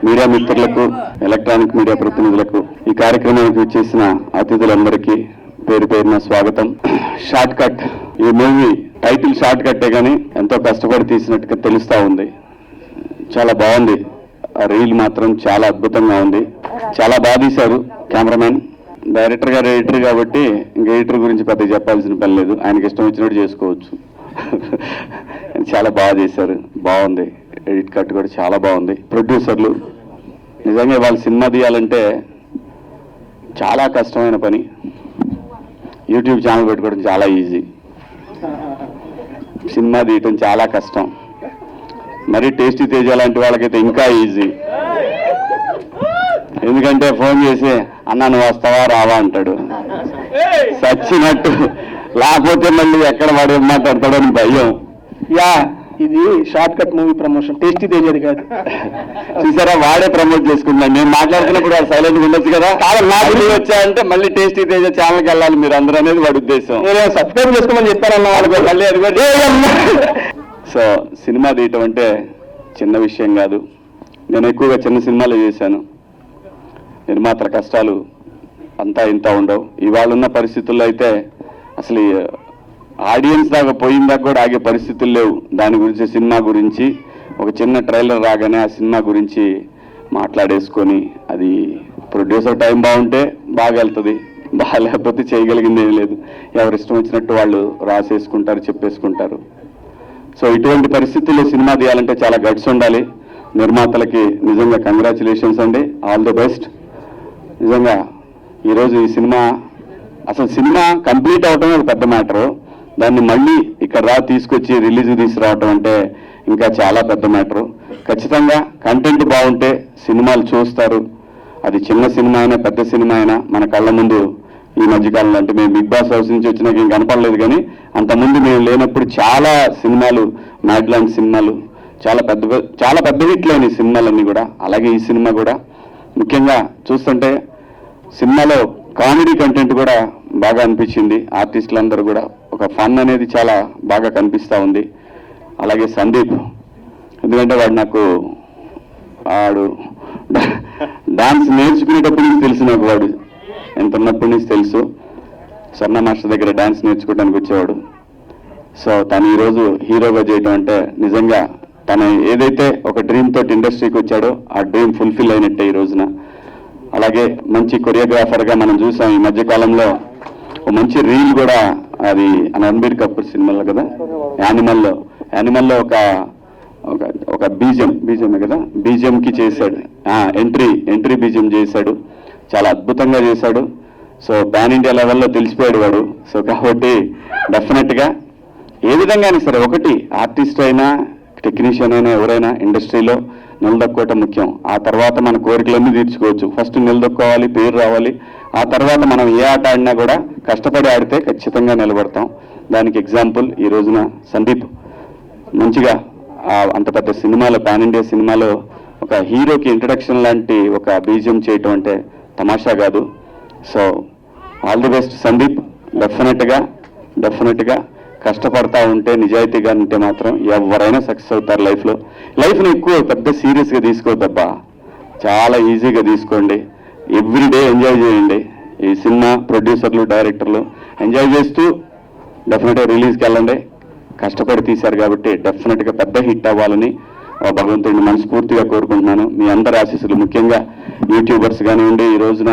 Media మిత్రులకు, electronic media ప్రతినిధులకు, ఈ కార్యక్రమానికి వచ్చేసిన అతిథులందరికీ పేరు పేరున స్వాగతం. షార్ట్ కట్, ఈ మూవీ టైటిల్ షార్ట్ కట్టే కానీ ఎంతో కష్టపడి తీసినట్టుగా తెలుస్తా ఉంది. చాలా బాగుంది. ఆ రీల్ మాత్రం చాలా అద్భుతంగా ఉంది. చాలా బాగా తీశారు కెమెరామెన్. డైరెక్టర్ గారు ఎడిటర్ కాబట్టి ఇంకా ఎడిటర్ గురించి పెద్దగా చెప్పాల్సిన పని లేదు, ఆయనకి ఇష్టం వచ్చినట్టు చేసుకోవచ్చు. చాలా బాగా చేశారు, బాగుంది. ఎడిట్ కట్ కూడా చాలా బాగుంది. ప్రొడ్యూసర్లు నిజంగా వాళ్ళు సినిమా తీయాలంటే చాలా కష్టమైన పని. యూట్యూబ్ ఛానల్ పెట్టుకోవడం చాలా ఈజీ, సినిమా తీయటం చాలా కష్టం. మరి టేస్టీ తేజ లాంటి వాళ్ళకైతే ఇంకా ఈజీ. ఎందుకంటే ఫోన్ చేసి అన్నా నువ్వు వస్తావా రావా అంటాడు, సచ్చినట్టు. లేకపోతే మళ్ళీ ఎక్కడ వాడు మాట్లాడతాడని భయం. ఇది short cut movie promotion, tasty తేజది కాదు. చూసారా, వాడే ప్రమోట్ చేసుకుంటున్నాను. నేను మాట్లాడుతున్నప్పుడు వాడు సైలెంట్గా ఉండొచ్చు కదా. నాకు వచ్చా అంటే మళ్ళీ టేస్టీ తేజ ఛానల్కి వెళ్ళాలి మీరు అందరూ అనేది వాడి ఉద్దేశం. నేను సబ్స్క్రైబ్ చేసుకోమని చెప్పానన్నా వాళ్ళు, మళ్ళీ అది కూడా. సో సినిమా తీయటం అంటే చిన్న విషయం కాదు. నేను ఎక్కువగా చిన్న సినిమాలు చేశాను. నిర్మాతల కష్టాలు అంతా ఇంత ఉండవు. ఇవాళ ఉన్న పరిస్థితుల్లో అయితే అసలు ఆడియన్స్ దాకా పోయిన దాకా కూడా ఆగే పరిస్థితులు లేవు. దాని గురించి, సినిమా గురించి ఒక చిన్న ట్రైలర్ రాగానే ఆ సినిమా గురించి మాట్లాడేసుకొని, అది ప్రొడ్యూసర్ టైం బాగుంటే బాగా వెళ్తుంది, బాగా లేకపోతే చేయగలిగింది ఏం లేదు. ఎవరు ఇష్టం వచ్చినట్టు వాళ్ళు రాసేసుకుంటారు, చెప్పేసుకుంటారు. సో ఇటువంటి పరిస్థితుల్లో సినిమా తీయాలంటే చాలా గట్స్ ఉండాలి. నిర్మాతలకి నిజంగా కంగ్రాచులేషన్స్ అండి, ఆల్ ది బెస్ట్. నిజంగా ఈరోజు ఈ సినిమా, అసలు సినిమా కంప్లీట్ అవటమే ఒక పెద్ద మ్యాటరు. దాన్ని మళ్ళీ ఇక్కడ తీసుకొచ్చి రిలీజ్ తీసుకురావటం అంటే ఇంకా చాలా పెద్ద మ్యాటరు. ఖచ్చితంగా కంటెంట్ బాగుంటే సినిమాలు చూస్తారు. అది చిన్న సినిమా అయినా పెద్ద సినిమా అయినా మన కళ్ళ ముందు ఈ మధ్యకాలంలో, అంటే మేము బిగ్ బాస్ హౌస్ నుంచి వచ్చినాక ఏం కనపడలేదు, కానీ అంతకుముందు మేము లేనప్పుడు చాలా సినిమాలు, మ్యాడ్ లాంటి సినిమాలు, చాలా పెద్ద హిట్లైన సినిమాలన్నీ కూడా. అలాగే ఈ సినిమా కూడా ముఖ్యంగా చూస్తుంటే సినిమాలో కామెడీ కంటెంట్ కూడా బాగా అనిపించింది. ఆర్టిస్టులందరూ కూడా ఒక ఫన్ అనేది చాలా బాగా కనిపిస్తూ ఉంది. అలాగే సందీప్, ఎందుకంటే వాడు డాన్స్ నేర్చుకునేటప్పటి నుంచి తెలుసు నాకు. వాడు ఎంత ఉన్నప్పటి నుంచి తెలుసు. స్వర్ణ మాస్టర్ దగ్గర డాన్స్ నేర్చుకోవడానికి వచ్చేవాడు. సో తను ఈరోజు హీరోగా చేయడం అంటే నిజంగా తను ఏదైతే ఒక డ్రీమ్ తోటి ఇండస్ట్రీకి వచ్చాడో ఆ డ్రీమ్ ఫుల్ఫిల్ అయినట్టే ఈ రోజున. అలాగే మంచి కొరియోగ్రాఫర్గా మనం చూసాం ఈ మధ్యకాలంలో. ఒక మంచి రీల్ కూడా, అది రణబీర్ కపూర్ సినిమాలో కదా, యానిమల్లో ఒక బీజిఎం కదా, బీజిఎంకి చేశాడు. ఎంట్రీ బీజిఎం చేశాడు, చాలా అద్భుతంగా చేశాడు. సో పాన్ ఇండియా లెవెల్లో తెలిసిపోయాడు వాడు. సో కాబట్టి డెఫినెట్గా ఏ విధంగా అయినా సరే, ఒకటి ఆర్టిస్ట్ అయినా టెక్నీషియన్ అయినా ఎవరైనా ఇండస్ట్రీలో నిలదొక్కోవటం ముఖ్యం. ఆ తర్వాత మన కోరికలన్నీ తీర్చుకోవచ్చు. ఫస్ట్ నిలదొక్కోవాలి, పేరు రావాలి. ఆ తర్వాత మనం ఏ ఆట ఆడినా కూడా కష్టపడి ఆడితే ఖచ్చితంగా నిలబడతాం. దానికి ఎగ్జాంపుల్ ఈ రోజున సందీప్ మంచిగా అంత పెద్ద సినిమాలో, పాన్ ఇండియా సినిమాలో ఒక హీరోకి ఇంట్రడక్షన్ లాంటి ఒక బీజియం చేయటం అంటే తమాషా కాదు. So all the best Sandeep. డెఫినెట్గా కష్టపడతా ఉంటే, నిజాయితీగా ఉంటే మాత్రం ఎవరైనా సక్సెస్ అవుతారు లైఫ్లో. లైఫ్ని ఎక్కువ పెద్ద సీరియస్గా తీసుకోవద్దబ్బా, చాలా ఈజీగా తీసుకోండి. ఎవ్రీడే ఎంజాయ్ చేయండి. ఈ సినిమా ప్రొడ్యూసర్లు, డైరెక్టర్లు ఎంజాయ్ చేస్తూ డెఫినెట్గా రిలీజ్కి వెళ్ళండి. కష్టపడి తీశారు కాబట్టి డెఫినెట్గా పెద్ద హిట్ అవ్వాలని భగవంతుడిని మనస్ఫూర్తిగా కోరుకుంటున్నాను. మీ అందరి ఆశీస్సులు, ముఖ్యంగా యూట్యూబర్స్ కానివ్వండి, ఈ రోజున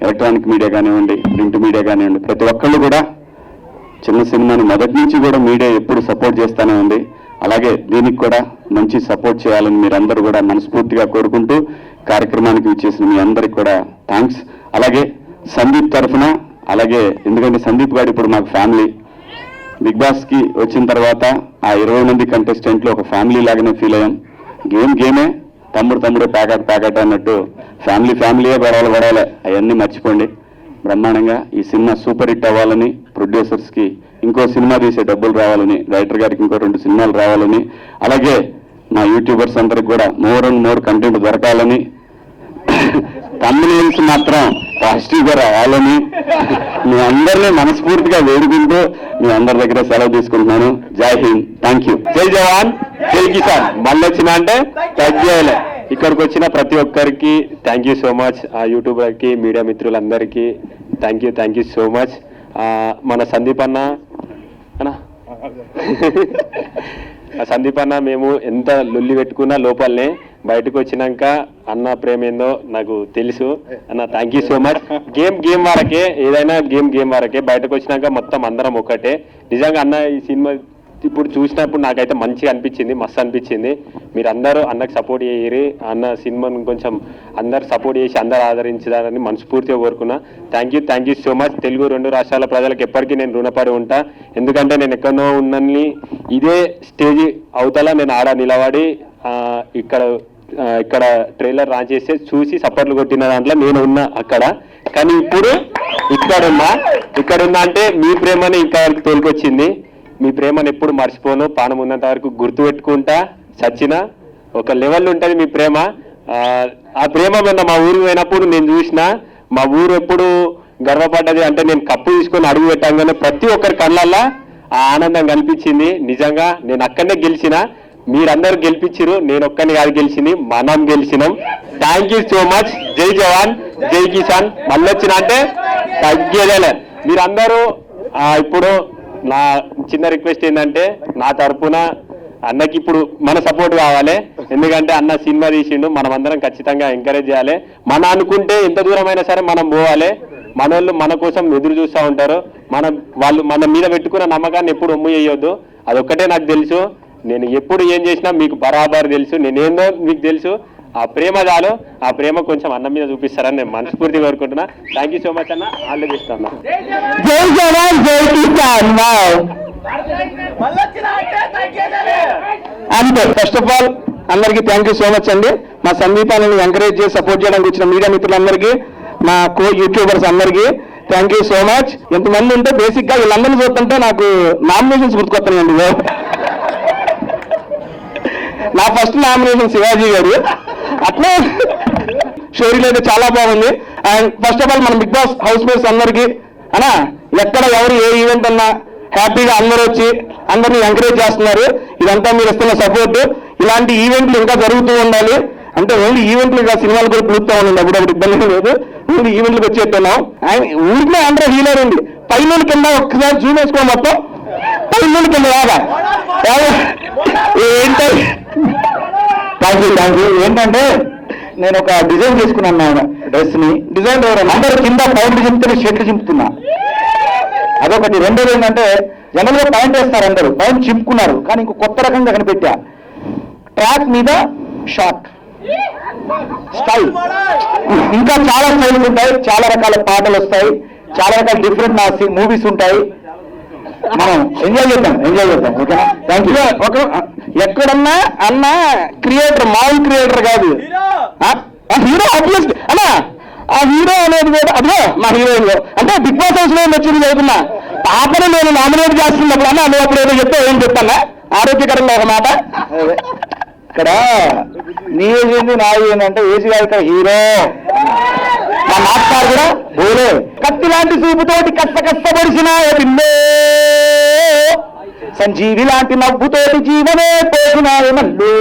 ఎలక్ట్రానిక్ మీడియా కానివ్వండి, ప్రింట్ మీడియా కానివ్వండి, ప్రతి ఒక్కళ్ళు కూడా చిన్న సినిమాని మొదటి నుంచి కూడా మీడియా ఎప్పుడు సపోర్ట్ చేస్తూనే ఉంది. అలాగే దీనికి కూడా మంచి సపోర్ట్ చేయాలని మీరందరూ కూడా మనస్ఫూర్తిగా కోరుకుంటూ కార్యక్రమానికి విచ్చేసిన మీ అందరికి కూడా థ్యాంక్స్. అలాగే సందీప్ తరఫున, అలాగే ఎందుకంటే సందీప్ గారు ఇప్పుడు మాకు ఫ్యామిలీ. బిగ్ బాస్కి వచ్చిన తర్వాత ఆ 20 మంది కంటెస్టెంట్లు ఒక ఫ్యామిలీ లాగానే ఫీల్ అయ్యాం. గేమే, తమ్ముడు ప్యాకెట్ అన్నట్టు ఫ్యామిలీయే గొడవలే, అవన్నీ మర్చిపోండి. బ్రహ్మాండంగా ఈ సినిమా సూపర్ హిట్ అవ్వాలని, ప్రొడ్యూసర్స్కి ఇంకో సినిమా తీసే డబ్బులు రావాలని, డైరెక్టర్ గారికి ఇంకో 2 సినిమాలు రావాలని, అలాగే మా యూట్యూబర్స్ అందరికి కూడా మోర్ అండ్ మోర్ కంటెంట్ దొరకాలని, తమ్మునేల్స్ మాత్రం పాజిటివ్గా రావాలని మీ అందరినీ మనస్ఫూర్తిగా వేడుకుంటూ మీ అందరి దగ్గర సెలవు తీసుకుంటున్నాను. జై హింద్, థ్యాంక్ యూ. జై జవాన్, జై కిసాన్. మళ్ళీ వచ్చినా అంటే తగ్గేయలే. ఇక్కడికి వచ్చిన ప్రతి ఒక్కరికి థ్యాంక్ యూ సో మచ్. ఆ యూట్యూబర్కి మీడియా మిత్రులందరికీ థ్యాంక్ యూ సో మచ్. మన సందీప్ అన్న సందీప్ అన్న మేము ఎంత లొల్లి పెట్టుకున్నా లోపలనే బయటకు వచ్చినాక అన్న ప్రేమ ఏందో నాకు తెలుసు అన్న. Thank you so much. Game వరకే, ఏదైనా గేమ్ వరకే. బయటకు వచ్చినాక మొత్తం అందరం ఒకటే. నిజంగా అన్న ఈ సినిమా ఇప్పుడు చూసినప్పుడు నాకైతే మంచిగా అనిపించింది, మస్తు అనిపించింది. మీరు అందరూ అన్నకు సపోర్ట్ చేయరు, అన్న సినిమాను కొంచెం అందరు సపోర్ట్ చేసి అందరు ఆదరించాలని మనస్ఫూర్తిగా కోరుకున్నా. Thank you so much. Telugu 2 రాష్ట్రాల ప్రజలకు ఎప్పటికీ నేను రుణపడి ఉంటా. ఎందుకంటే నేను ఎక్కడో ఉన్నని ఇదే స్టేజ్ అవతల నేను ఆడ నిలబడి ఇక్కడ ట్రైలర్ లాంచ్ చేస్తే చూసి సపోర్ట్లు కొట్టిన దాంట్లో నేను ఉన్నా అక్కడ. కానీ ఇప్పుడు ఇక్కడున్నా అంటే మీ ప్రేమని ఇంకా వరకు తోలుకొచ్చింది. మీ ప్రేమను ఎప్పుడు మర్చిపోను, పానం ఉన్నంత వరకు గుర్తుపెట్టుకుంటా. చచ్చిన ఒక లెవెల్ ఉంటుంది మీ ప్రేమ. ఆ ప్రేమ మీద మా ఊరు పోయినప్పుడు నేను చూసిన, మా ఊరు ఎప్పుడు గర్వపడ్డది అంటే నేను కప్పు తీసుకొని అడుగు పెట్టంగానే ప్రతి ఒక్కరి కళ్ళల్లో ఆ ఆనందం కనిపించింది. నిజంగా నేను అక్కడనే గెలిచిన, మీరందరూ గెలిపించారు, నేను ఒక్కరిని కాదు గెలిచింది, మనం గెలిచినాం. Thank you so much. జై జవాన్ జై కిసాన్. మళ్ళీ వచ్చిన అంటే తగ్గేదేలే. మీరందరూ ఇప్పుడు నా చిన్న రిక్వెస్ట్ ఏంటంటే నా తరఫున అన్నకి ఇప్పుడు మన సపోర్ట్ కావాలి. ఎందుకంటే అన్న సినిమా తీసిండు, మనం అందరం ఖచ్చితంగా ఎంకరేజ్ చేయాలి. మన అనుకుంటే ఎంత దూరమైనా సరే మనం పోవాలి. మనోళ్ళు మన కోసం ఎదురు చూస్తూ ఉంటారు. వాళ్ళు మన మీద పెట్టుకున్న నమ్మకాన్ని ఎప్పుడు ఒమ్ము చేయొద్దు. అదొక్కటే నాకు తెలుసు. నేను ఎప్పుడు ఏం చేసినా మీకు బరాబర్ తెలుసు, నేనేందో మీకు తెలుసు. ఆ ప్రేమ చాలు, ఆ ప్రేమ కొంచెం అన్న మీద చూపిస్తారని నేను మనస్ఫూర్తిగా కోరుకుంటున్నా. థ్యాంక్ యూ సో మచ్ అన్న. ఆల్ ది బెస్ట్ అన్న. జై జవాన్ జై కిసాన్. అంతే. ఫస్ట్ ఆఫ్ ఆల్ అందరికీ థ్యాంక్ యూ సో మచ్ అండి. మా సందీపాన్ని ఎంకరేజ్ చేసి సపోర్ట్ చేయడానికి వచ్చిన మీడియా మిత్రులందరికీ, మా యూట్యూబర్స్ అందరికీ థ్యాంక్ యూ సో మచ్. ఎంతమంది ఉంటే బేసిక్ గా వీళ్ళందరినీ చూస్తుంటే నాకు నామినేషన్స్ గుర్తుకొస్తున్నాయండి. నా ఫస్ట్ నామినేషన్ శివాజీ గారు. అట్లా స్టోరీలో అయితే చాలా బాగుంది. అండ్ ఫస్ట్ ఆఫ్ ఆల్ మన బిగ్ బాస్ హౌస్ మేట్స్ అందరికీ అనా, ఎక్కడ ఎవరు ఏ ఈవెంట్ అన్నా హ్యాపీగా అందరూ వచ్చి అందరినీ ఎంకరేజ్ చేస్తున్నారు. ఇదంతా మీరు ఇస్తున్న సపోర్ట్. ఇలాంటి ఈవెంట్లు ఇంకా జరుగుతూ ఉండాలి. అంటే ఓన్లీ ఈవెంట్లు ఇంకా సినిమాలు కూడా పూర్తా ఉండండి. అప్పుడు ఇబ్బంది లేదు. ఓన్లీ ఈవెంట్లకు వచ్చేస్తున్నాం. ఆయన ఊరికే అందరూ హీలర్ ఉంది. పైన కింద ఒక్కసారి జూమ్ వేసుకో, మొత్తం పైన కింద రాగా ఏంటంటే థ్యాంక్ యూ. ఏంటంటే నేను ఒక డిజైన్ చేసుకున్నాను ఆయన డ్రెస్ ని. డిజైన్ అందరూ కింద పాయింట్లు చింపుతే షర్ట్లు చింపుతున్నా, అదొకటి. రెండోది ఏంటంటే జనరల్ గా పాయింట్ వేస్తారు, అందరూ పాయింట్ చింపుకున్నారు. కానీ ఇంకో కొత్త రకంగా కనిపెట్టా, ట్రాక్ మీద షార్ట్ స్టైల్. ఇంకా చాలా స్టైల్స్ ఉంటాయి, చాలా రకాల పాటలు వస్తాయి, చాలా రకాల డిఫరెంట్ మూవీస్ ఉంటాయి. మనం ఎంజాయ్ చేద్దాం. ఓకేనా? Thank you. ఒక ఎక్కడన్నా అన్న క్రియేటర్, మామూలు క్రియేటర్ కాదు, హీరో. ఆబ్వియస్ అన్నా ఆ హీరో అనేది కూడా అదే మా హీరోయిన్. అంటే బిగ్ బాస్ హౌస్ లో వచ్చింది చదువుతున్నా పాపను నేను నామినేట్ చేస్తున్నప్పుడు అన్న నువ్వు అప్పుడు ఏదో చెప్తే ఏం చెప్తానా ఆరోగ్యకరంగా ఒక మాట. ఇక్కడ నీ ఏజ్ ఏంది నా ఏజ్ ఏంటంటే ఏజ్ కాదు, ఇక్కడ హీరో. మా మాస్టర్ కూడా బోలే కత్తి లాంటి చూపుతోటి కష్టపడిసిన పిల్లే, సంజీవి లాంటి నవ్వుతోటి జీవనే పోసినాయ మల్లు,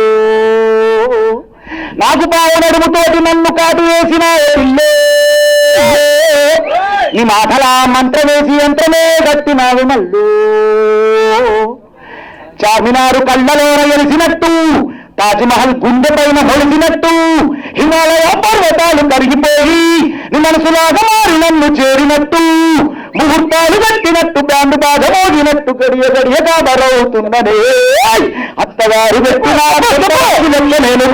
నాకు పావునడుముతోటి నన్ను కాటు వేసిన పిల్లే, నీ మాటలా మంత్రం వేసి యంత్రమే గట్టినావి మల్లు, చార్మినారు కళ్ళలోన ఎలిసినట్టు, తాజ్మహల్ గుండె పైన మొలిసినట్టు, హిమాలయ పర్వతాలు కరిగిపోయి నీ మనసులాగా మారి నన్ను చేరినట్టు, ముహూర్తాలు కట్టినట్టు బ్యాండు బాగా మోగినట్టు గడియ గడియ కాబరవుతున్నదే, అత్తగారు పెట్టిన నేను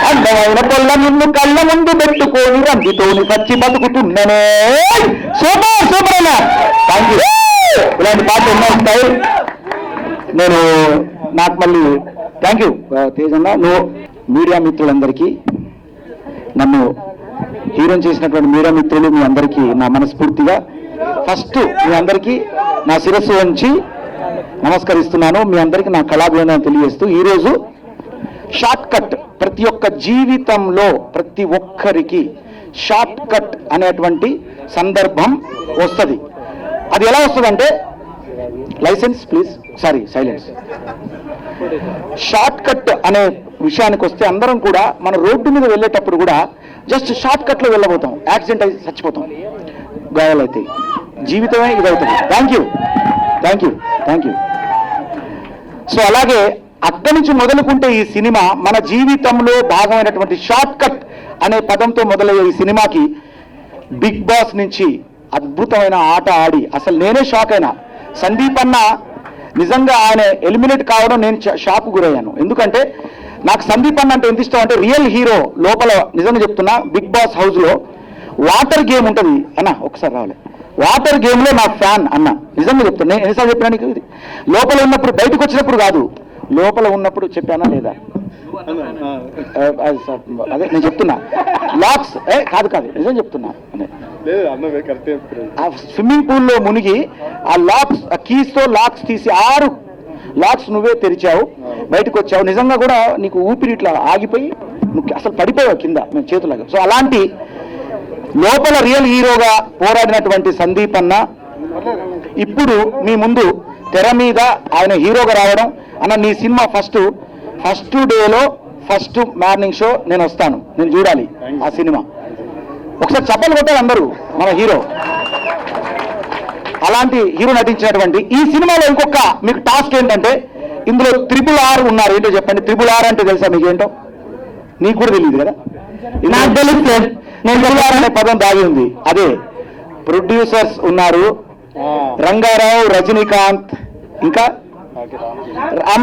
అందమైన పొల్ల నిన్ను కళ్ళ ముందు పెట్టుకొని రందితోని సచ్చి బతుకుతున్ననే. సూపర్ సూపర్ అన్న. Thank you. ఇలాంటి పాటలు ఎన్నో ఉంటాయి. నేను నాకు మళ్ళీ థ్యాంక్ యూ తేజన్న. నువ్వు మీడియా మిత్రులందరికీ, నన్ను హీరోని చేసినటువంటి మీడియా మిత్రులు మీ అందరికీ నా మనస్ఫూర్తిగా ఫస్ట్ మీ అందరికీ నా శిరస్సు వంచి నమస్కరిస్తున్నాను. మీ అందరికీ నా కళాభినందన తెలియజేస్తూ, ఈరోజు షార్ట్ కట్ ప్రతి ఒక్క జీవితంలో ప్రతి ఒక్కరికి షార్ట్ కట్ అనేటువంటి సందర్భం వస్తుంది. అది ఎలా వస్తుందంటే licence please, sorry silence. Short cut అనే విషయానికి వస్తే అందరం కూడా మన రోడ్డు మీద వెళ్ళేటప్పుడు కూడా జస్ట్ షార్ట్ కట్లో వెళ్ళబోతాం, యాక్సిడెంట్ అయి చచ్చిపోతాం, గాయాలైతే జీవితమే ఇదవుతుంది. Thank you. సో అలాగే అక్కడి నుంచి మొదలుకుంటే ఈ సినిమా మన జీవితంలో భాగమైనటువంటి షార్ట్ కట్ అనే పదంతో మొదలయ్యే ఈ సినిమాకి బిగ్ బాస్ నుంచి అద్భుతమైన ఆట ఆడి అసలు నేనే షాక్ అయినా. సందీప్ అన్న నిజంగా ఆయన ఎలిమినేట్ కావడం నేను షాక్ గురయ్యాను. ఎందుకంటే నాకు సందీప్ అన్న అంటే ఎంత ఇష్టం అంటే రియల్ హీరో లోపల. నిజంగా చెప్తున్నా, బిగ్ బాస్ హౌస్లో వాటర్ గేమ్ ఉంటుంది అన్న, ఒకసారి రావాలి. వాటర్ గేమ్లో నా ఫ్యాన్ అన్న, నిజంగా చెప్తున్నా. నేను ఎన్నిసార్లు చెప్పినా నీకు, ఇది లోపల ఉన్నప్పుడు, బయటకు వచ్చినప్పుడు కాదు, లోపల ఉన్నప్పుడు చెప్పానా లేదా? అదే నేను చెప్తున్నా, లాక్స్ కాదు నిజం చెప్తున్నా. ఆ స్విమ్మింగ్ పూల్లో మునిగి ఆ లాక్స్, ఆ కీస్తో లాక్స్ తీసి 6 లాక్స్ నువ్వే తెరిచావు, బయటకు వచ్చావు. నిజంగా కూడా నీకు ఊపిరి ఇట్లా ఆగిపోయి నువ్వు అసలు పడిపోయావు కింద మేము చేతులాగా. సో అలాంటి లోపల రియల్ హీరోగా పోరాడినటువంటి సందీప్ అన్న ఇప్పుడు మీ ముందు తెర మీద ఆయన హీరోగా రావడం. అన్న నీ సినిమా ఫస్ట్ డేలో ఫస్ట్ మార్నింగ్ షో నేను వస్తాను, నేను చూడాలి ఆ సినిమా. ఒకసారి చప్పలు కొట్టాలి అందరూ మన హీరో. అలాంటి హీరో నటించినటువంటి ఈ సినిమాలో ఇంకొక మీకు టాస్క్ ఏంటంటే, ఇందులో RRR ఉన్నారు. ఏంటో చెప్పండి. RRR అంటే తెలుసా మీకు? ఏంటో నీకు కూడా తెలియదు కదా? నాకు తెలుసు. నేను RRR అనే పదం దాగి ఉంది. అదే ప్రొడ్యూసర్స్ ఉన్నారు, రంగారావు, రజనీకాంత్, ఇంకా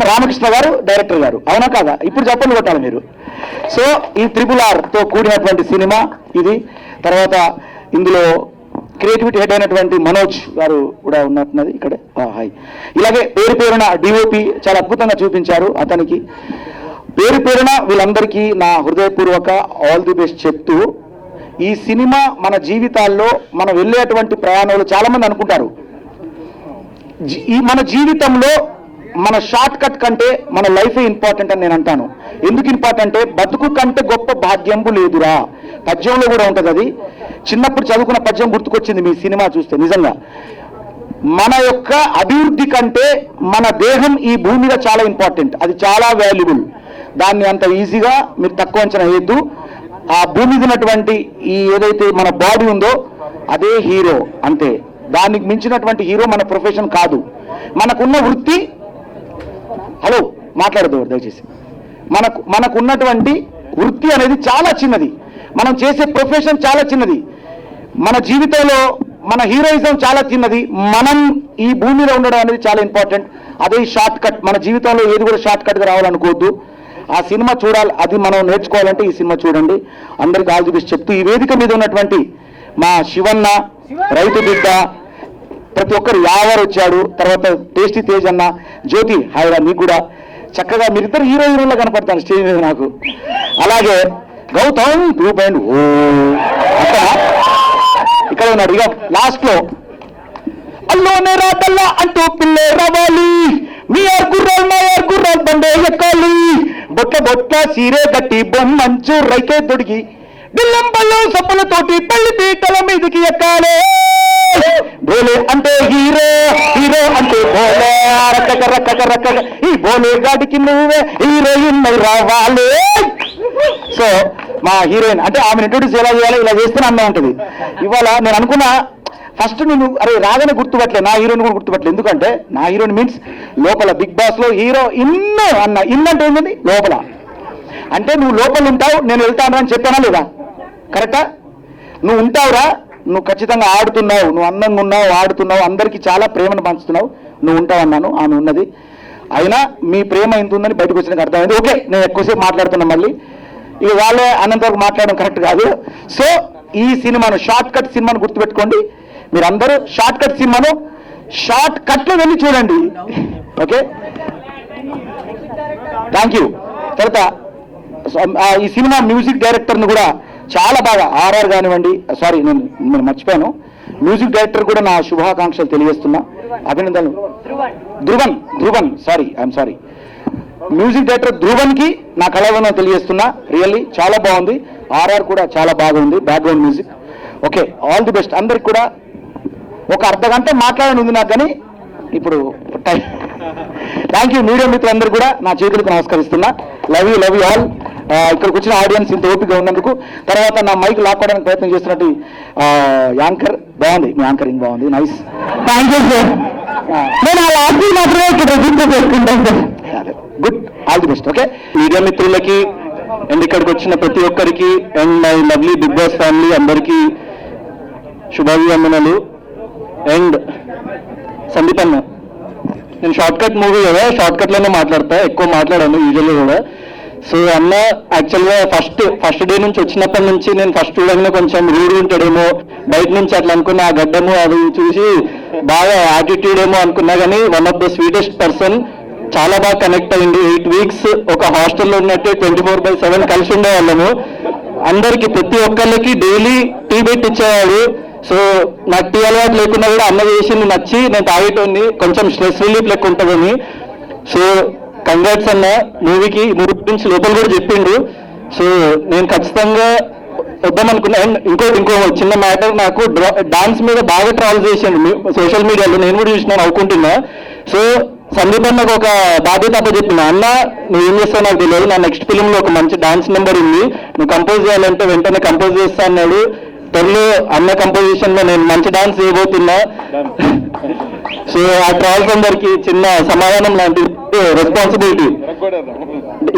రామకృష్ణ గారు డైరెక్టర్ గారు. అవునా కాదా? ఇప్పుడు చెప్పండి కొట్టాలి మీరు. సో ఈ RRR తో కూడినటువంటి సినిమా ఇది. తర్వాత ఇందులో క్రియేటివిటీ హెడ్ అయినటువంటి మనోజ్ గారు కూడా ఉన్నట్టున్నది ఇక్కడే. హాయ్. ఇలాగే పేరున డిఓపి చాలా అద్భుతంగా చూపించారు. అతనికి పేరున వీళ్ళందరికీ నా హృదయపూర్వక ఆల్ ది బెస్ట్ చెప్తూ, ఈ సినిమా మన జీవితాల్లో మనం వెళ్ళేటువంటి ప్రయాణాలు చాలా మంది అనుకుంటారు ఈ మన జీవితంలో మన షార్ట్ కట్ కంటే మన లైఫే ఇంపార్టెంట్ అని నేను అంటాను. ఎందుకు ఇంపార్టెంట్ అంటే, బతుకు కంటే గొప్ప భాగ్యంబు లేదురా, పద్యంలో కూడా ఉంటుంది అది. చిన్నప్పుడు చదువుకున్న పద్యం గుర్తుకొచ్చింది మీ సినిమా చూస్తే. నిజంగా మన యొక్క అభివృద్ధి కంటే మన దేహం ఈ భూమి మీద చాలా ఇంపార్టెంట్, అది చాలా వాల్యుబుల్. దాన్ని అంత ఈజీగా మీరు తక్కువ అంచనా వేయద్దు. ఆ భూమి మీద ఉన్నటువంటి ఈ ఏదైతే మన బాడీ ఉందో అదే హీరో, అంతే. దానికి మించినటువంటి హీరో మన ప్రొఫెషన్ కాదు. మనకున్న వృత్తి, హలో మాట్లాడదు దయచేసి, మనకున్నటువంటి వృత్తి అనేది చాలా చిన్నది, మనం చేసే ప్రొఫెషన్ చాలా చిన్నది, మన జీవితంలో మన హీరోయిజం చాలా చిన్నది, మనం ఈ భూమిలో ఉండడం అనేది చాలా ఇంపార్టెంట్. అదే షార్ట్ కట్. మన జీవితంలో ఏది కూడా షార్ట్ కట్గా రావాలనుకోవద్దు. ఆ సినిమా చూడాలి, అది మనం నేర్చుకోవాలంటే ఈ సినిమా చూడండి. అందరికీ ఆల్ ది బెస్ట్ చెప్తూ, ఈ వేదిక మీద ఉన్నటువంటి మా శివన్న, రైతు బిడ్డ, ప్రతి ఒక్కరు యావర్ వచ్చాడు, తర్వాత టేస్టీ తేజ్ అన్న, జ్యోతి, హాయిరా నీకు కూడా. చక్కగా మీరిద్దరు హీరోయిన్లో కనపడతాను స్టేజ్ మీద నాకు. అలాగే గౌతమ్ 2.0 ఇక్కడ ఉన్నాడు. ఇక లాస్ట్ లో అల్లోనే రాటల్లా అంటూ పిల్లే రావాలి, మీ గుర్రాలు మా గుర్రాలు బండే ఎక్కాలి, బొట్ల సీరే గట్టి బొమ్మంచు రైకే దొడిగి బిల్లం బల్లం సప్పులతోటి పల్లి పీటల మీదకి ఎక్కాలే. బోలే అంటే హీరో అంటే బోలే, రక్క ఈ బోలే గాడికి నువ్వే హీరోయిన్ రావాలి. సో మా హీరోయిన్ అంటే ఆమెను ఇంట్రొడ్యూస్ ఎలా చేయాలి, ఇలా చేస్తేనే అన్న ఉంటుంది. ఇవాళ నేను అనుకున్నా ఫస్ట్ నేను రాగానే గుర్తుపట్టలే, నా హీరోయిన్ కూడా గుర్తుపట్టలేదు. ఎందుకంటే నా హీరోయిన్ మీన్స్ లోపల బిగ్ బాస్ లో హీరో ఇన్ను అన్న. ఇన్నంటే ఏంటండి? లోపల. అంటే నువ్వు లోపల ఉంటావు, నేను వెళ్తాను అని చెప్పానా లేదా? కరెక్టా? నువ్వు ఉంటావురా, నువ్వు ఖచ్చితంగా ఆడుతున్నావు, నువ్వు అందంగా ఉన్నావు, ఆడుతున్నావు, అందరికీ చాలా ప్రేమను పంచుతున్నావు, నువ్వు ఉంటావు అన్నాను. ఆమె ఉన్నది. అయినా మీ ప్రేమ ఎంత ఉందని బయటకు వచ్చినాక అర్థమైంది. ఓకే, నేను ఎక్కువసేపు మాట్లాడుతున్నా, మళ్ళీ ఇక వాళ్ళే అన్నంత వరకు మాట్లాడడం కరెక్ట్ కాదు. సో ఈ సినిమాను, షార్ట్ కట్ సినిమాను గుర్తుపెట్టుకోండి. మీరందరూ షార్ట్ కట్ సినిమాను షార్ట్ కట్లో వెళ్ళి చూడండి. Okay, thank you. తర్వాత ఈ సినిమా మ్యూజిక్ డైరెక్టర్ని కూడా చాలా బాగా, RR కానివ్వండి, సారీ నేను మర్చిపోయాను, మ్యూజిక్ డైరెక్టర్ కూడా నా శుభాకాంక్షలు తెలియజేస్తున్నా, అభినందనలు. Dhruvan sorry, I'm sorry. Music director ధ్రువన్కి నా కళావందనం తెలియజేస్తున్నా. రియల్లీ చాలా బాగుంది. RR కూడా చాలా బాగుంది, background music. Okay, all the best అందరికి కూడా. ఒక అర్ధ గంట మాట్లాడని ఉంది నాకు, కానీ ఇప్పుడు టైం థ్యాంక్ యూ మీడియా మిత్రులందరూ కూడా నా చేతులకు నమస్కరిస్తున్నా. Love you all. ఇక్కడికి వచ్చిన ఆడియన్స్ ఇంత ఓపికగా ఉన్నందుకు. తర్వాత నా మైక్ లాక్కోవడానికి ప్రయత్నం చేస్తున్నట్టు యాంకర్ బాగుంది, మీ యాంకరింగ్ బాగుంది, నైస్. Thank you sir. నేను ఆ లాస్ట్ మాత్రమే ఇక్కడ రిజిస్టర్ చేసుకుంటాను sir. Good, all the best. Okay, media మిత్రులకి అండ్ ఇక్కడికి వచ్చిన ప్రతి ఒక్కరికి and my lovely Bigg Boss family అందరికీ శుభాభివందనలు. అండ్ సందీప్ అన్న, నేను షార్ట్ కట్ మూవీ కదా, షార్ట్ కట్లోనే మాట్లాడతా, ఎక్కువ మాట్లాడాను యూజువల్గా కూడా. సో అన్న యాక్చువల్గా ఫస్ట్ డే నుంచి వచ్చినప్పటి నుంచి నేను ఫస్ట్ చూడగానే కొంచెం రూడ్ ఉంటాడేమో, బయట నుంచి అట్లా అనుకున్న ఆ గడ్డము అది చూసి బాగా యాటిట్యూడ్ ఏమో అనుకున్నా, కానీ one of the sweetest person. చాలా బాగా కనెక్ట్ అయ్యింది. 8 weeks ఒక హాస్టల్లో ఉన్నట్టే 24/7 కలిసి ఉండేవాళ్ళము. అందరికి ప్రతి ఒక్కళ్ళకి డైలీ టీ పెట్టి ఇచ్చేవాడు. సో నాకు టీ అలవాటు లేకున్నా కూడా అన్న చేసింది నచ్చి నేను తాగేటోని, కొంచెం స్ట్రెస్ రిలీఫ్ లెక్క ఉంటుందని. సో కంగ్రాట్స్ అన్న, మూవీ గురించి లోపల కూడా చెప్పిండు. సో నేను ఖచ్చితంగా వద్దామనుకున్నా. అండ్ ఇంకో చిన్న మ్యాటర్, నాకు డాన్స్ మీద బాగా ట్రాల్ చేసిండు సోషల్ మీడియాలో, నేను కూడా చూసినా నవ్వుకుంటున్నా. సో సందీప్ అన్నకు ఒక బాధ్యత అంతా చెప్పిన, అన్న నువ్వు ఏం చేస్తావు నాకు తెలియదు, నా నెక్స్ట్ ఫిలింలో ఒక మంచి డాన్స్ నెంబర్ ఉంది, నువ్వు కంపోజ్ చేయాలంటే వెంటనే కంపోజ్ చేస్తా అన్నాడు. త్వరలో అన్న కంపోజిషన్ లో నేను మంచి డాన్స్ చేయబోతున్నా. సో ఆ ట్రాల్స్ అందరికి చిన్న సమాధానం లాంటి రెస్పాన్సిబిలిటీ.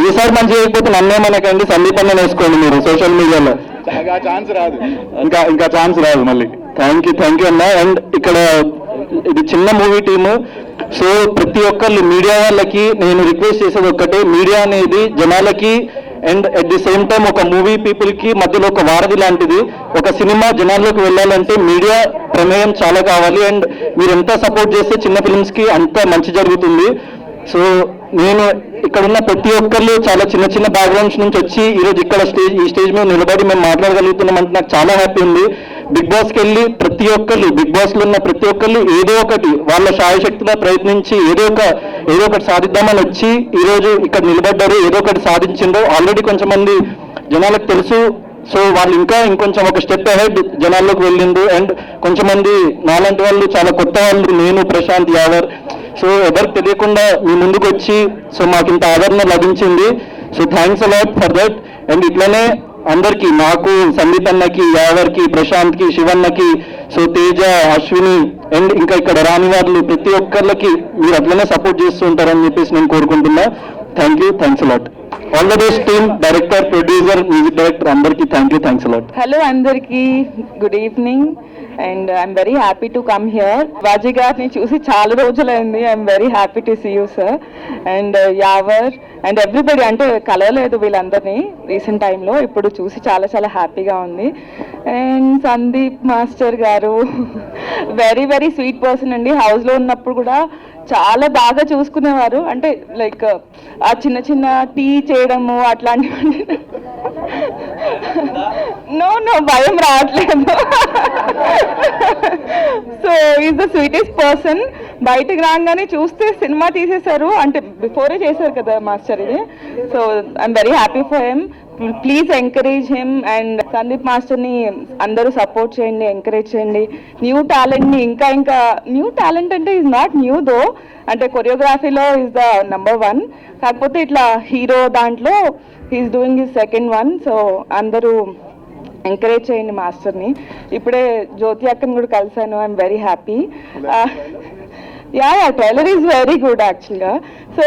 ఈసారి మంచి చేయకపోతే నన్నేమనకండి, సందీప్ అన్న వేసుకోండి మీరు సోషల్ మీడియాలో. ఇంకా ఛాన్స్ రాదు మళ్ళీ. థ్యాంక్ యూ అన్న. అండ్ ఇక్కడ ఇది చిన్న మూవీ టీము. సో ప్రతి ఒక్కళ్ళు మీడియా వాళ్ళకి నేను రిక్వెస్ట్ చేసేది ఒక్కటే, మీడియా అనేది జనాలకి and at the same time ఒక మూవీ పీపుల్ కి మధ్యలో ఒక వారధి లాంటిది. ఒక సినిమా జనాల్లోకి వెళ్ళాలంటే మీడియా ప్రమేయం చాలా కావాలి. అండ్ మీరు ఎంత సపోర్ట్ చేస్తే చిన్న ఫిల్మ్స్ కి అంత మంచి జరుగుతుంది. సో నేను ఇక్కడ ఉన్న ప్రతి ఒక్కళ్ళు చాలా చిన్న బ్యాక్గ్రౌండ్స్ నుంచి వచ్చి ఈరోజు ఇక్కడ ఈ స్టేజ్ మీద నిలబడి మేము మాట్లాడగలుగుతున్నాం అంటే నాకు చాలా హ్యాపీ ఉంది. బిగ్ బాస్కి వెళ్ళి ప్రతి ఒక్కళ్ళు, బిగ్ బాస్లో ఉన్న ప్రతి ఒక్కళ్ళు ఏదో ఒకటి వాళ్ళ శాయశక్తిగా ప్రయత్నించి ఏదో ఒకటి సాధిద్దామని వచ్చి ఈరోజు ఇక్కడ నిలబడ్డారు, ఏదో ఒకటి సాధించిండ్రు. ఆల్రెడీ కొంచెం మంది జనాలకు తెలుసు. సో వాళ్ళు ఇంకొంచెం ఒక స్టెప్ అహెడ్ జనాల్లోకి వెళ్ళిండ్రు. అండ్ కొంచెం మంది నాలాంటి వాళ్ళు చాలా కొత్త వాళ్ళు, నేను ప్రశాంత్ యావర్, సో ఎవరికి తెలియకుండా మీ ముందుకు వచ్చి సో మాకు ఇంత ఆదరణ లభించింది. So thanks a lot for that. And ఇట్లనే అందరికీ, నాకు, సందీప్ అన్నకి, యావర్కి, ప్రశాంత్కి, శివన్నకి, సో తేజ, అశ్విని అండ్ ఇంకా ఇక్కడ రాని వాళ్ళు ప్రతి ఒక్కరికి మీరు అట్లనే సపోర్ట్ చేస్తూ ఉంటారని చెప్పేసి నేను కోరుకుంటున్నా. Thanks a lot. All the best team, director, producer, music director అందరికీ థ్యాంక్స్ అలాట్. హలో అందరికీ, good evening. And I'm very happy to come here. వాజీ గారిని చూసి చాలా రోజులైంది. I'm very happy to see you sir. And Yavar and everybody, అంటే కలవలేదు వీళ్ళందరినీ రీసెంట్ టైంలో, ఇప్పుడు చూసి చాలా హ్యాపీగా ఉంది. అండ్ సందీప్ మాస్టర్ గారు వెరీ స్వీట్ పర్సన్ అండి. హౌస్లో ఉన్నప్పుడు కూడా చాలా బాగా చూసుకునేవారు. అంటే లైక్ ఆ చిన్న టీ చేయడము అట్లాంటివి. నో భయం రావట్లేదు. So is the sweetest person. బయటకు రాగానే చూస్తే సినిమా తీసేశారు, అంటే బిఫోరే చేశారు కదా మాస్టర్ ఇది. So I'm very happy for him. Please encourage him. And Sandeep మాస్టర్ని అందరూ సపోర్ట్ చేయండి, ఎంకరేజ్ చేయండి. న్యూ టాలెంట్ని ఇంకా న్యూ టాలెంట్ అంటే ఈజ్ నాట్ న్యూ దో, అంటే కొరియోగ్రఫీలో ఈజ్ ద నెంబర్ 1. కాకపోతే ఇట్లా హీరో దాంట్లో he's doing his second 1. So అందరూ ఎంకరేజ్ చేయండి మాస్టర్ని. ఇప్పుడే జ్యోతి అక్కని కూడా కలిశాను. I'm very happy. Yeah trailer is very good యాక్చువల్గా. సో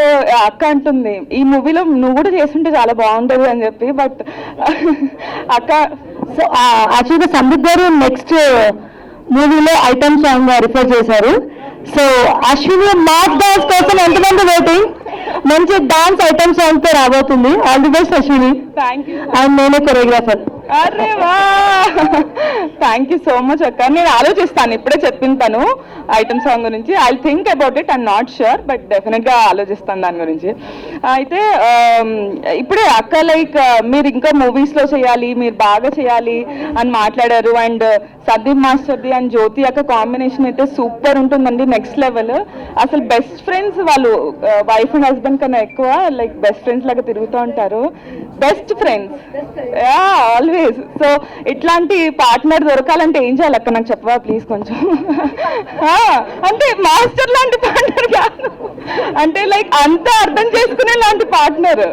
అక్క అంటుంది ఈ మూవీలో నువ్వు కూడా చేస్తుంటే చాలా బాగుంటుంది అని చెప్పి. బట్ అక్క, సో యాక్చువల్గా సందీప్ గారు నెక్స్ట్ మూవీలో ఐటమ్ సాంగ్ రిఫర్ చేశారు. సో అశ్విని మాస్ డాన్స్ కోసం ఎంతమంది వెయిటింగ్? మంచి డాన్స్ ఐటమ్ సాంగ్ తో రాబోతుంది. All the best Ashwini. Thank you. And నేనే కొరియోగ్రాఫర్. అరే వా, థ్యాంక్ యూ సో మచ్ అక్క. నేను ఆలోచిస్తాను, ఇప్పుడే చెప్పింది తను ఐటమ్ సాంగ్ గురించి. I think about it, I'm not sure, but డెఫినెట్గా ఆలోచిస్తాను దాని గురించి. అయితే ఇప్పుడే అక్క లైక్ మీరు ఇంకా మూవీస్లో చేయాలి, మీరు బాగా చేయాలి అని మాట్లాడారు. అండ్ సందీప్ మాస్టర్ది అండ్ జ్యోతి అక్క కాంబినేషన్ అయితే సూపర్ ఉంటుందండి, నెక్స్ట్ లెవెల్. అసలు బెస్ట్ ఫ్రెండ్స్ వాళ్ళు, వైఫ్ అండ్ హస్బెండ్ కన్నా ఎక్కువ లైక్ బెస్ట్ ఫ్రెండ్స్ లాగా తిరుగుతూ ఉంటారు. Best friends, always. Face. So ఇట్లాంటి పార్ట్నర్ దొరకాలంటే ఏం చేయాలి అక్క, నాకు చెప్పవా ప్లీజ్ కొంచెం. అంటే మాస్టర్ లాంటి పార్ట్నర్ కాదు, అంటే లైక్ అంతా అర్థం చేసుకునే లాంటి partner.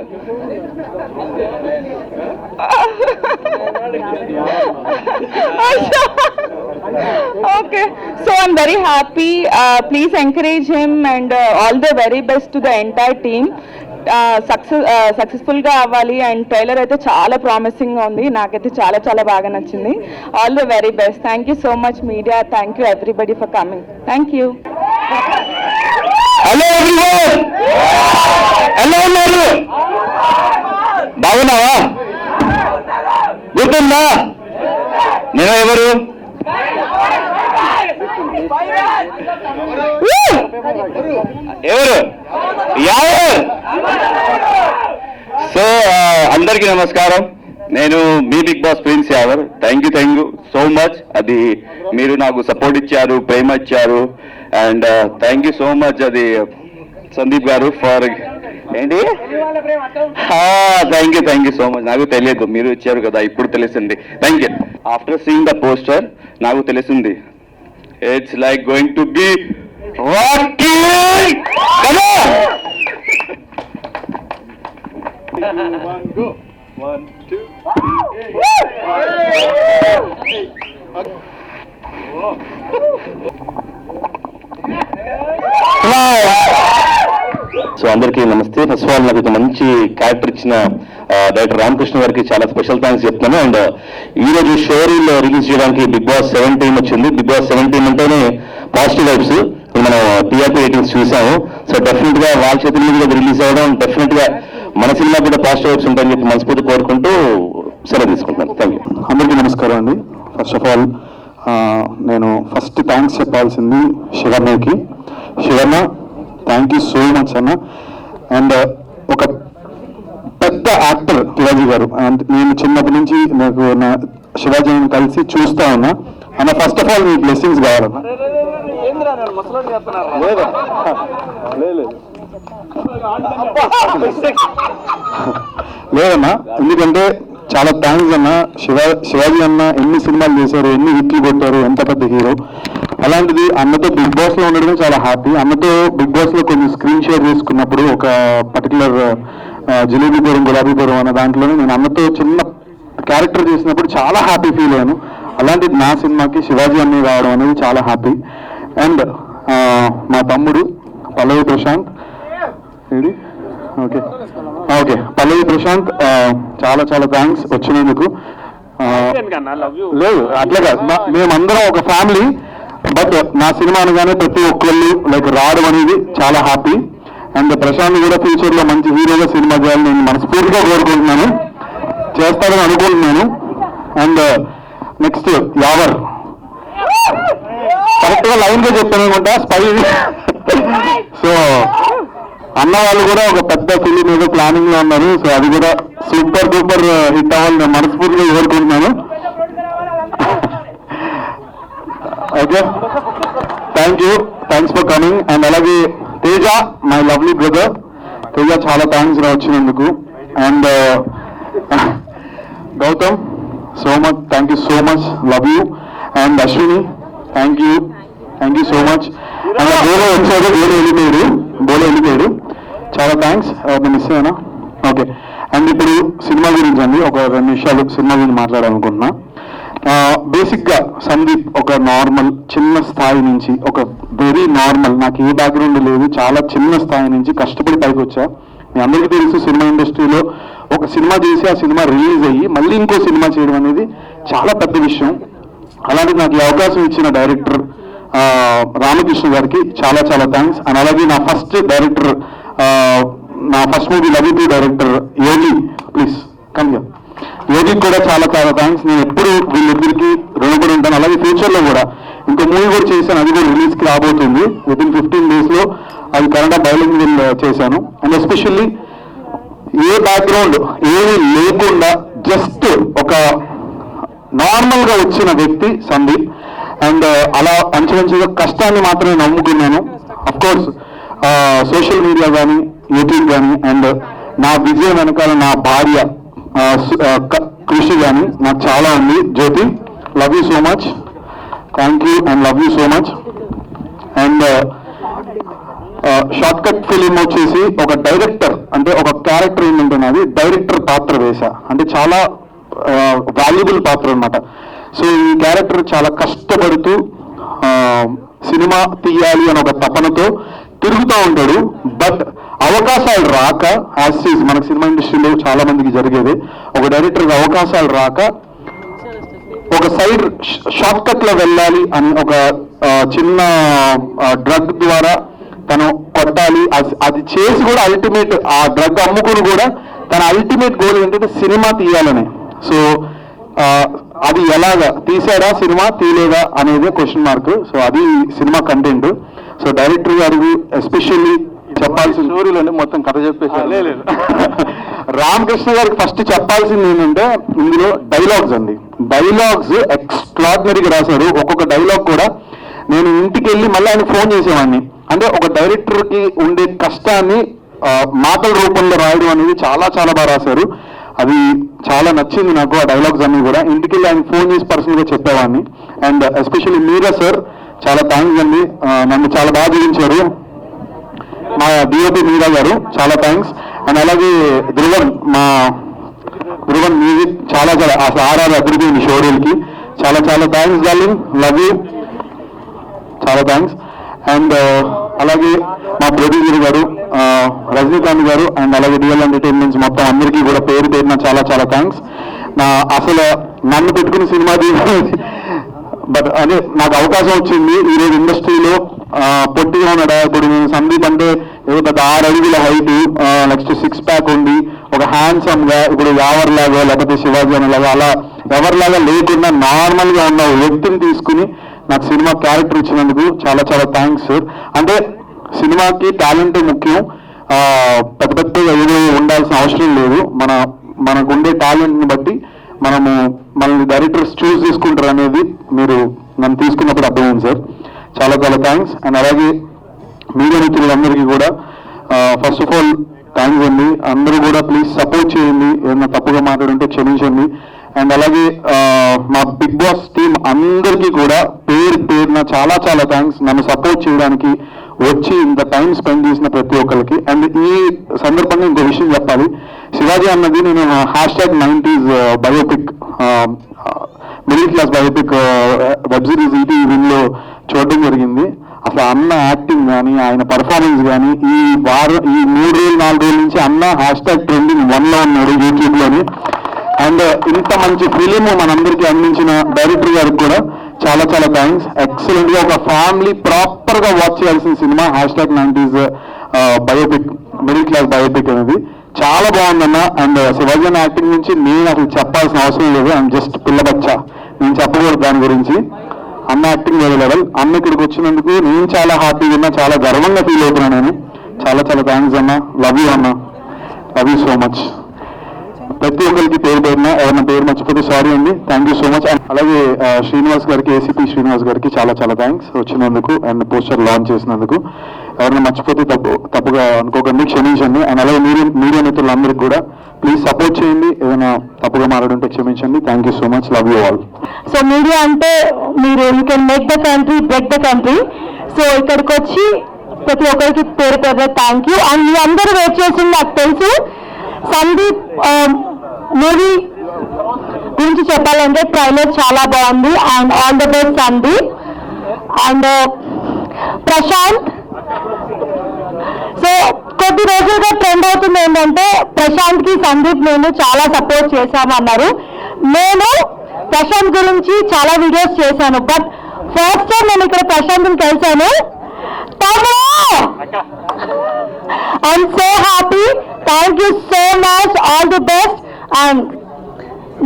Okay, so I'm very happy. Please encourage him and all the very best to the entire team. Successful గా అవ్వాలి. అండ్ ట్రైలర్ అయితే చాలా ప్రామిసింగ్ గా ఉంది, నాకైతే చాలా చాలా బాగా నచ్చింది. All the very best. Thank you so much media, thank you everybody for coming. Thank you. Hello everyone, ఎలా ఉన్నారు? బాగున్నావా? గుర్తుందా నేను ఎవరు? ఎవరు? సో అందరికీ నమస్కారం. నేను మీ big boss prince Yavar. Thank you so much. అది మీరు నాకు సపోర్ట్ ఇచ్చారు, ప్రేమ ఇచ్చారు. And thank you so much అది సందీప్ గారు ఫర్ ఏంటి. Thank you so much. నాకు తెలియదు, మీరు ఇచ్చారు కదా, ఇప్పుడు తెలిసింది. Thank you. After seeing the poster నాకు తెలిసింది it's like going to be rocky. So అందరికీ నమస్తే. ఫస్ట్ ఆఫ్ ఆల్ నాకు ఒక మంచి క్యారెక్టర్ ఇచ్చిన డైరెక్టర్ రామకృష్ణ గారికి చాలా స్పెషల్ థ్యాంక్స్ చెప్తున్నాను. అండ్ ఈ రోజు షో రీల్ రిలీజ్ చేయడానికి బిగ్ బాస్ 17 వచ్చింది. బిగ్ బాస్ 17 అంటేనే పాజిటివ్ వైబ్స్. మనం టీఆర్పీ రేటింగ్స్ చూసాము. సో డెఫినెట్ గా వాళ్ళ చేతుల మీద రిలీజ్ అవ్వడం, డెఫినెట్ గా మన సినిమా కూడా పాజిటివ్ వైబ్స్ ఉంటాయని చెప్పి మనస్ఫూర్తి కోరుకుంటూ సెలవు తీసుకుంటాను. Thank you. అందరికీ నమస్కారం అండి. ఫస్ట్ ఆఫ్ ఆల్ నేను ఫస్ట్ థ్యాంక్స్ చెప్పాల్సింది శివర్ణకి. శివర్ణ, థ్యాంక్ యూ సో మచ్ అన్న. అండ్ ఒక పెద్ద యాక్టర్ శివాజీ గారు. అండ్ నేను చిన్నప్పటి నుంచి నాకు నా శివాజీని కలిసి చూస్తా ఉన్నా అన్న. First of all me blessings కావాలన్నా. లేదన్నా, ఎందుకంటే చాలా థ్యాంక్స్ అన్న. శివాజీ అన్న ఎన్ని సినిమాలు చేశారు, ఎన్ని హిట్లు కొట్టారు, ఎంత పెద్ద హీరో. అలాంటిది అన్నతో బిగ్ బాస్ లో ఉండడమే చాలా హ్యాపీ. అన్నతో బిగ్ బాస్ లో కొన్ని స్క్రీన్ షేర్ చేసుకున్నప్పుడు ఒక పర్టికులర్ జిలేబీపురం గులాబీపురం అన్న దాంట్లోనే నేను అన్నతో చిన్న క్యారెక్టర్ చేసినప్పుడు చాలా హ్యాపీ ఫీల్ అయ్యాను. అలాంటిది నా సినిమాకి శివాజీ అన్నీ రావడం అనేది చాలా హ్యాపీ. అండ్ మా తమ్ముడు పల్లవి ప్రశాంత్, ఓకే పల్లవి ప్రశాంత్, చాలా చాలా థ్యాంక్స్ వచ్చినందుకు. లేదు అట్లా కాదు, మేమందరం ఒక ఫ్యామిలీ. బట్ నా సినిమా అనగానే ప్రతి ఒక్కళ్ళు లైక్ రావడం అనేది చాలా హ్యాపీ. అండ్ ప్రశాంత్ కూడా ఫ్యూచర్ లో మంచి హీరోగా సినిమా చేయాలని నేను మనస్ఫూర్తిగా కోరుకుంటున్నాను, చేస్తారని అనుకుంటున్నాను. అండ్ నెక్స్ట్ యావర్, కరెక్ట్ గా లైన్ గా చెప్పాను అనుకుంటా, స్పై. సో అన్న వాళ్ళు కూడా ఒక పెద్ద ఫిలిం ఏదో ప్లానింగ్ లో ఉన్నారు. సో అది కూడా సూపర్ డూపర్ హిట్ అవ్వాలని నేను మనస్ఫూర్తిగా కోరుకుంటున్నాను. Okay, thanks for coming. And అలాగే Teja, my lovely brother Teja, చాలా థ్యాంక్స్ వచ్చినందుకు. And Gautam so much, thank you so much, love you. And Ashwini, thank you so much. And బోలో వచ్చాడు, బోలో వెళ్ళిపోయాడు, చాలా థ్యాంక్స్. మిస్ అయ్యానా? ఓకే. అండ్ ఇప్పుడు సినిమా గురించి అండి, ఒక 2 నిమిషాలు సినిమా గురించి మాట్లాడాలనుకుంటున్నా. బేసిక్ గా సందీప్ ఒక నార్మల్ చిన్న స్థాయి నుంచి, ఒక వెరీ నార్మల్, నాకు ఏ బ్యాక్గ్రౌండ్ లేదు, చాలా చిన్న స్థాయి నుంచి కష్టపడి పైకి వచ్చా. మీ అందరికీ తెలుసు, సినిమా ఇండస్ట్రీలో ఒక సినిమా చేసి ఆ సినిమా రిలీజ్ అయ్యి మళ్ళీ ఇంకో సినిమా చేయడం అనేది చాలా పెద్ద విషయం. అలాగే నాకు ఈ అవకాశం ఇచ్చిన డైరెక్టర్ రామకృష్ణ గారికి చాలా చాలా థ్యాంక్స్. అండ్ అలాగే నా ఫస్ట్ డైరెక్టర్, నా ఫస్ట్ మూవీ లవిటీ director Yogi, please come here, యోగికి కూడా చాలా చాలా థ్యాంక్స్. నేను ఎప్పుడు వీళ్ళిద్దరికి రుణపడి ఉంటాను. అలాగే ఫ్యూచర్లో కూడా ఇంకో మూవీ కూడా చేశాను, అది కూడా రిలీజ్కి రాబోతుంది వితిన్ 15 days లో. అది కన్నడ బైలింగ్వల్ చేశాను. అండ్ ఎస్పెషల్లీ ఏ బ్యాక్గ్రౌండ్ ఏమీ లేకుండా జస్ట్ ఒక నార్మల్ గా వచ్చిన వ్యక్తి సందీప్. అండ్ అలా మంచిగా కష్టాన్ని మాత్రమే నమ్ముకున్నాను. అఫ్ కోర్స్ సోషల్ మీడియా కానీ, యూట్యూబ్ కానీ, అండ్ నా విజయం వెనకాల నా భార్య కృషి కానీ నాకు చాలా ఉంది. Jyothi, love you so much, thank you and love you so much. And short cut film వచ్చేసి ఒక డైరెక్టర్ అంటే ఒక క్యారెక్టర్ ఏంటంటున్నది డైరెక్టర్ పాత్ర వేశా, అంటే చాలా వాల్యుబుల్ పాత్ర అనమాట. సో ఈ క్యారెక్టర్ చాలా కష్టపడుతూ సినిమా తీయాలి అని ఒక తపనతో తిరుగుతూ ఉంటాడు. బట్ అవకాశాలు రాక, యాజ్ ఈజ్ మనకు సినిమా ఇండస్ట్రీలో చాలా మందికి జరిగేది, ఒక డైరెక్టర్కి అవకాశాలు రాక ఒక సైడ్ షార్ట్ కట్ లో వెళ్ళాలి అని ఒక చిన్న డ్రగ్ ద్వారా తను కొట్టాలి, అది చేసి కూడా అల్టిమేట్ ఆ డ్రగ్ అమ్ముకుని కూడా తన అల్టిమేట్ గోల్ ఏంటంటే సినిమా తీయాలని. సో అది ఎలాగా తీసాడా సినిమా తీయలేదా అనేది క్వశ్చన్ మార్క్. సో అది సినిమా కంటెంట్. సో డైరెక్టర్ గారు ఎస్పెషల్లీ చెప్పాల్సిన స్టోరీలోనే మొత్తం కథ చెప్పేసి లేదు రామకృష్ణ గారికి ఫస్ట్ చెప్పాల్సింది ఏంటంటే ఇందులో డైలాగ్స్ అండి. డైలాగ్స్ ఎక్స్ట్రాడినరీగా రాశారు. ఒక్కొక్క డైలాగ్ కూడా నేను ఇంటికి వెళ్ళి మళ్ళీ ఆయన ఫోన్ చేసేవాడిని. అంటే ఒక డైరెక్టర్కి ఉండే కష్టాన్ని మాటల రూపంలో రాయడం అనేది చాలా చాలా బాగా రాశారు. అది చాలా నచ్చింది నాకు. ఆ డైలాగ్స్ అన్ని కూడా ఇంటికి వెళ్ళి ఆయన ఫోన్ చేసి పర్సనల్గా చెప్పేవాడిని. అండ్ ఎస్పెషల్లీ మీరా సార్ చాలా థ్యాంక్స్ అండి, నన్ను చాలా బాగా జీవించారు. మా డిఓపి మీరా గారు చాలా థ్యాంక్స్. అండ్ అలాగే ధ్రువన్ మ్యూజిక్ చాలా అసలు ఆర్ఆర్ అభివృద్ధి షోడీల్కి చాలా చాలా థ్యాంక్స్ డార్లింగ్, లవ్ యూ, చాలా థ్యాంక్స్. అండ్ అలాగే మా ప్రొడ్యూసర్ గారు రజనీకాంత్ గారు అండ్ అలాగే డిఎల్ ఎంటర్టైన్మెంట్స్ మొత్తం అందరికీ కూడా పేరు పేరున చాలా చాలా థ్యాంక్స్. అసలు నన్ను పెట్టుకుని సినిమా బట్ అదే నాకు అవకాశం వచ్చింది. ఈరోజు ఇండస్ట్రీలో పొట్టిగా ఉన్నాడా, ఇప్పుడు నేను సందీప్ అంటే ఏదో పెద్ద 6 అడుగుల హైట్, నెక్స్ట్ 6 ప్యాక్ ఉండి ఒక హ్యాండ్సమ్ గా ఇప్పుడు ఎవరిలాగా లేకపోతే శివాజీ అనేలాగా అలా ఎవరిలాగా లేకుండా నార్మల్ గా ఉన్న వ్యక్తిని తీసుకుని నాకు సినిమా క్యారెక్టర్ ఇచ్చినందుకు చాలా చాలా థ్యాంక్స్ సార్. అంటే సినిమాకి టాలెంట్ ముఖ్యం, పెద్ద పెద్దగా ఏదో ఉండాల్సిన అవసరం లేదు. మనకు ఉండే టాలెంట్ని బట్టి మనల్ని డైరెక్టర్స్ చూస్ చేసుకుంటారు అనేది మీరు నన్ను తీసుకున్నప్పుడు అర్థమైంది సార్. చాలా చాలా థ్యాంక్స్. అండ్ అలాగే మీడియా మిత్రులందరికీ కూడా ఫస్ట్ ఆఫ్ ఆల్ థ్యాంక్స్ అండి. అందరూ కూడా ప్లీజ్ సపోర్ట్ చేయండి, ఏదైనా తప్పుగా మాట్లాడుంటే క్షమించండి. అండ్ అలాగే మా బిగ్ బాస్ టీం అందరికీ కూడా పేరు పేరున చాలా చాలా థ్యాంక్స్, నన్ను సపోర్ట్ చేయడానికి వచ్చి ఇంత టైం స్పెండ్ చేసిన ప్రతి ఒక్కరికి. అండ్ ఈ సందర్భంగా ఇంకో విషయం చెప్పాలి. శివాజీ అన్నది నేను #90s biopic, middle class biopic web series ఈటీవీలో చూడడం జరిగింది. అసలు అన్న యాక్టింగ్ కానీ ఆయన పర్ఫార్మెన్స్ కానీ ఈ 3 రోజులు 4 రోజుల నుంచి అన్న #trending1లో ఉన్నాడు యూట్యూబ్లోని. అండ్ ఇంత మంచి ఫిలిం మనందరికీ అందించిన డైరెక్టర్ గారికి కూడా చాలా చాలా థ్యాంక్స్. ఎక్సలెంట్ గా ఒక ఫ్యామిలీ ప్రాపర్ గా వాచ్ చేయాల్సిన cinema #90s biopic, middle class biopic అనేది చాలా బాగుందన్న. అండ్ శివాజీ యాక్టింగ్ నుంచి నేను అసలు చెప్పాల్సిన అవసరం లేదు, ఐఎమ్ జస్ట్ పిల్లబచ్చ, నేను చెప్పకూడదు దాని గురించి. అన్న యాక్టింగ్ వేరే లెవెల్. అన్న ఇక్కడికి వచ్చినందుకు నేను చాలా హ్యాపీగా ఉన్నా, చాలా గర్వంగా ఫీల్ అవుతున్నా నేను. చాలా చాలా థ్యాంక్స్ అన్న, లవ్ యూ అన్న, లవ్ యూ సో మచ్. ప్రతి ఒక్కరికి పేరు పేరున ఎవరైనా పేరు మర్చిపోతే సారీ అండి, thank you so much. And అలాగే శ్రీనివాస్ గారికి, ఏసీపీ శ్రీనివాస్ గారికి చాలా చాలా థ్యాంక్స్ వచ్చినందుకు అండ్ పోస్టర్ లాంచ్ చేసినందుకు. ఎవరైనా మర్చిపోతే తప్పుగా అనుకోకండి, క్షమించండి. అండ్ అలాగే మీడియా మిత్రులందరికీ కూడా ప్లీజ్ సపోర్ట్ చేయండి, ఏదైనా తప్పుగా మాట్లాడుంటే క్షమించండి. Thank you so much, love you all. So media అంటే మీరు you can make the country, break the country. So ఇక్కడికి వచ్చి ప్రతి ఒక్కరికి పేరు పేరు థ్యాంక్ యూ. అండ్ మీ అందరూ వెయిట్ చేసింది నాకు తెలుసు. సందీప్ మూవీ గురించి చెప్పాలంటే ట్రైలర్ చాలా బాగుంది. And all the best Sandeep. And Prashant, so కొద్ది రోజులుగా ట్రెండ్ అవుతుంది ఏంటంటే ప్రశాంత్ కి సందీప్ నేను చాలా సపోర్ట్ చేశామన్నారు. నేను ప్రశాంత్ గురించి చాలా వీడియోస్ చేశాను, బట్ ఫస్ట్ టైం నేను ఇక్కడ ప్రశాంత్ని కలిశాను. I'm so happy, thank you so much, all the best. And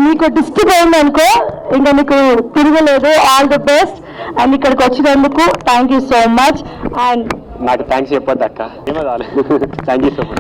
మీకు డిస్టర్బ్ అయిందనుకో ఇంకా మీకు తిరగలేదు, ఆల్ ది బెస్ట్. అండ్ ఇక్కడికి వచ్చినందుకు thank you so much. And నాకు థ్యాంక్స్ చెప్పొద్దు అక్క, థ్యాంక్ యూ సో మచ్.